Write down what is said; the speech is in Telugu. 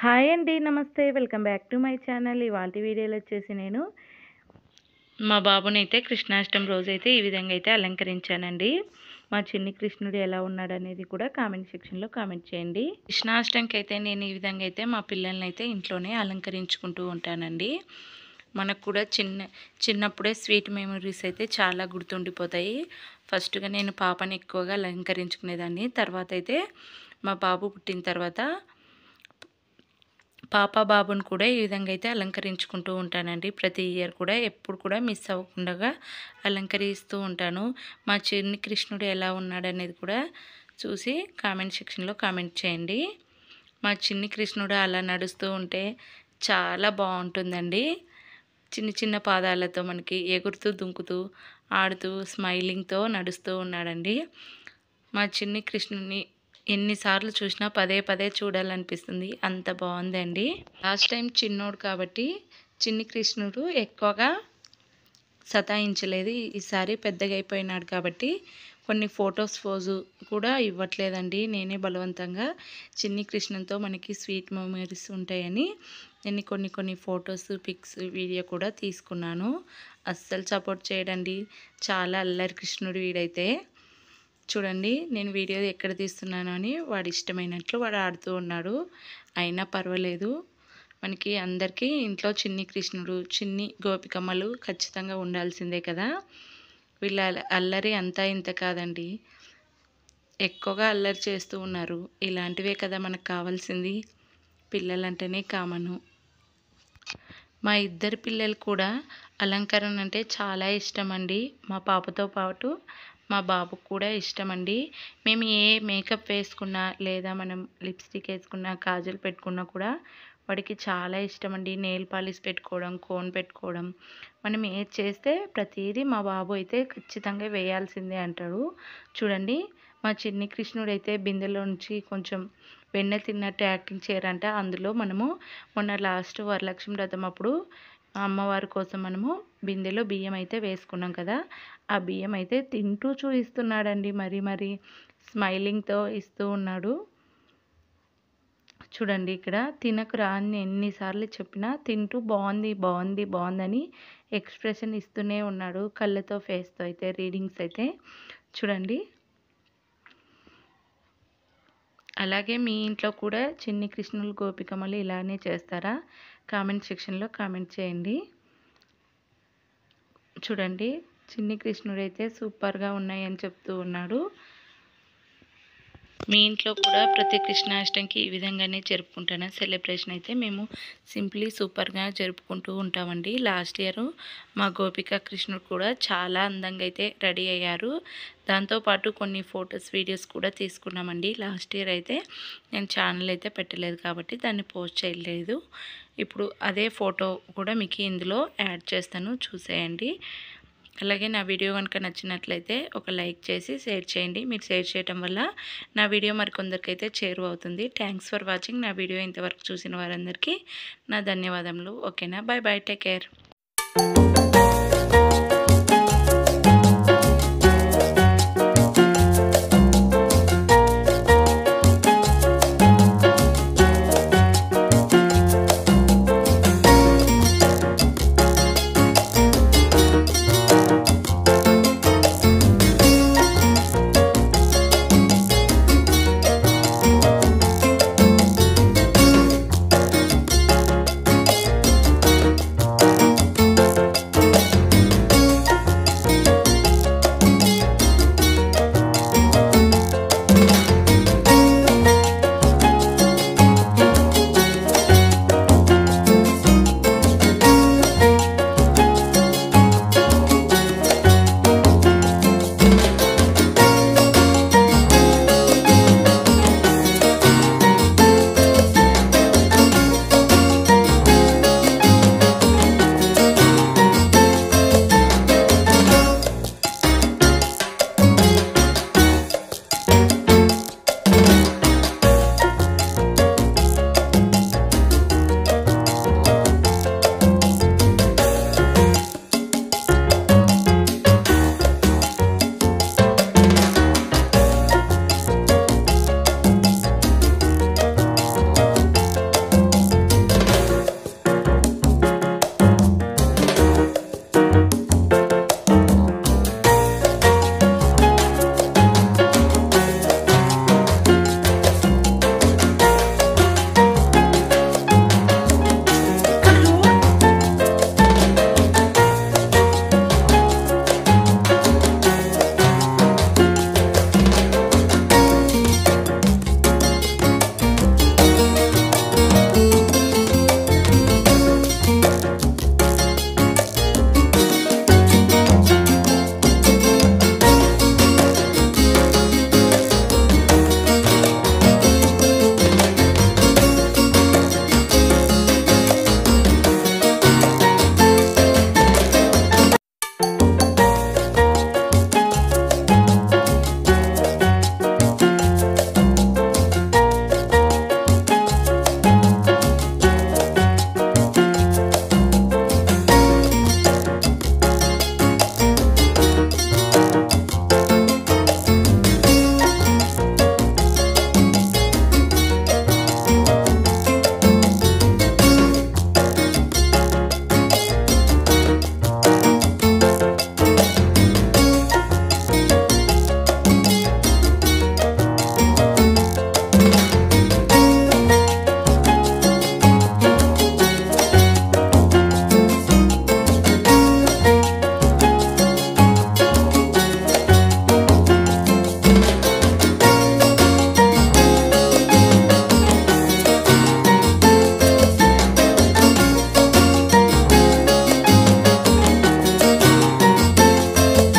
హాయ్ అండి. నమస్తే. Welcome back to my channel. ఇవాల్టి వీడియోలో వచ్చేసి నేను మా బాబునైతే కృష్ణాష్టమి రోజైతే ఈ విధంగా అయితే అలంకరించానండి. మా చిన్ని కృష్ణుడు ఎలా ఉన్నాడనేది కూడా కామెంట్ సెక్షన్‌లో కామెంట్ చేయండి. కృష్ణాష్టమికి అయితే నేను ఈ విధంగా అయితే మా పిల్లల్నైతే ఇంట్లోనే అలంకరించుకుంటూ ఉంటానండి. మనకు కూడా చిన్నప్పుడే స్వీట్ మెమరీస్ అయితే చాలా గుర్తుండిపోతాయి. ఫస్ట్‌గా నేను పాపని ఎక్కువగా అలంకరించుకునేదాన్ని. తర్వాత అయితే మా బాబు పుట్టిన తర్వాత పాప బాబుని కూడా ఈ విధంగా అయితే అలంకరించుకుంటూ ఉంటానండి. ప్రతి ఇయర్ కూడా ఎప్పుడు కూడా మిస్ అవ్వకుండా అలంకరిస్తూ ఉంటాను. మా చిన్ని కృష్ణుడు ఎలా ఉన్నాడనేది కూడా చూసి కామెంట్ సెక్షన్‌లో కామెంట్ చేయండి. మా చిన్ని కృష్ణుడు అలా నడుస్తూ ఉంటే చాలా బాగుంటుందండి. చిన్న చిన్న పాదాలతో మనకి ఎగురుతూ దుంకుతూ ఆడుతూ స్మైలింగ్తో నడుస్తూ ఉన్నాడండి. మా చిన్ని కృష్ణుడిని ఎన్నిసార్లు చూసినా పదే పదే చూడాలనిపిస్తుంది. అంత బాగుందండి. లాస్ట్ టైం చిన్నోడు కాబట్టి చిన్ని కృష్ణుడు ఎక్కువగా సతాయించలేదు. ఈసారి పెద్దగా అయిపోయినాడు కాబట్టి కొన్ని ఫొటోస్ పోజు కూడా ఇవ్వట్లేదండి. నేనే బలవంతంగా చిన్ని కృష్ణునితో మనకి స్వీట్ మెమరీస్ ఉంటాయని నేను కొన్ని ఫొటోస్ పిక్స్ వీడియో కూడా తీసుకున్నాను. అస్సలు సపోర్ట్ చేయడండి. చాలా అల్లరి కృష్ణుడు వీడైతే. చూడండి నేను వీడియో ఎక్కడ తీస్తున్నాను అని వాడు ఇష్టమైనట్లు వాడు ఆడుతూ ఉన్నాడు. అయినా పర్వాలేదు. మనకి అందరికీ ఇంట్లో చిన్ని కృష్ణుడు చిన్ని గోపికమ్మలు ఖచ్చితంగా ఉండాల్సిందే కదా. వీళ్ళ అల్లరి అంతా ఇంత కాదండి. ఎక్కువగా అల్లరి చేస్తూ ఉన్నారు. ఇలాంటివే కదా మనకు కావాల్సింది. పిల్లలంటేనే కామను. మా ఇద్దరు పిల్లలు కూడా అలంకరణ అంటే చాలా ఇష్టం అండి. మా పాపతో పాటు మా బాబుకు కూడా ఇష్టం అండి. మేము ఏ మేకప్ వేసుకున్నా లేదా మనం లిప్స్టిక్ వేసుకున్నా కాజల్ పెట్టుకున్నా కూడా వాడికి చాలా ఇష్టం అండి. నెయిల్ పాలిష్ పెట్టుకోవడం కోన్ పెట్టుకోవడం మనం ఏది చేస్తే ప్రతిదీ మా బాబు అయితే ఖచ్చితంగా వేయాల్సిందే అంటాడు. చూడండి మా చిన్ని కృష్ణుడు అయితే బిందెలో నుంచి కొంచెం వెన్న తిన్నట్టు యాక్టింగ్ చేయరంట. అందులో మనము మొన్న లాస్ట్ వరలక్ష్మి వ్రతం అప్పుడు అమ్మవారి కోసం మనము బిందెలో బియ్యం అయితే వేసుకున్నాం కదా. ఆ బియ్యం అయితే తింటూ చూపిస్తున్నాడండి. మరీ స్మైలింగ్తో ఇస్తూ ఉన్నాడు. చూడండి ఇక్కడ తినకురా అని ఎన్నిసార్లు చెప్పినా తింటూ బాగుందని ఎక్స్ప్రెషన్ ఇస్తూనే ఉన్నాడు. కళ్ళతో ఫేస్తో అయితే రీడింగ్స్ అయితే చూడండి. అలాగే మీ ఇంట్లో కూడా చిన్ని కృష్ణులు గోపికమ్మలు ఇలానే చేస్తారా? కామెంట్ సెక్షన్‌లో కామెంట్ చేయండి. చూడండి చిన్ని కృష్ణుడైతే సూపర్‌గా ఉన్నాయని చెప్తూ ఉన్నాడు. మీ ఇంట్లో కూడా ప్రతి కృష్ణాష్టమికి ఈ విధంగానే జరుపుకుంటాను. సెలబ్రేషన్ అయితే మేము సింప్లీ సూపర్గా జరుపుకుంటూ ఉంటామండి. లాస్ట్ ఇయర్ మా గోపిక కృష్ణుడు కూడా చాలా అందంగా అయితే రెడీ అయ్యారు. దాంతోపాటు కొన్ని ఫొటోస్ వీడియోస్ కూడా తీసుకున్నామండి. లాస్ట్ ఇయర్ అయితే నేను ఛానల్ అయితే పెట్టలేదు కాబట్టి దాన్ని పోస్ట్ చేయలేదు. ఇప్పుడు అదే ఫోటో కూడా మీకు ఇందులో యాడ్ చేస్తాను, చూసేయండి. అలాగే నా వీడియో కనుక నచ్చినట్లయితే ఒక లైక్ చేసి షేర్ చేయండి. మీరు షేర్ చేయడం వల్ల నా వీడియో మరికొందరికైతే చేరువవుతుంది. Thanks for watching. నా వీడియో ఇంతవరకు చూసిన వారందరికీ నా ధన్యవాదములు. ఓకేనా? Bye bye. Take care.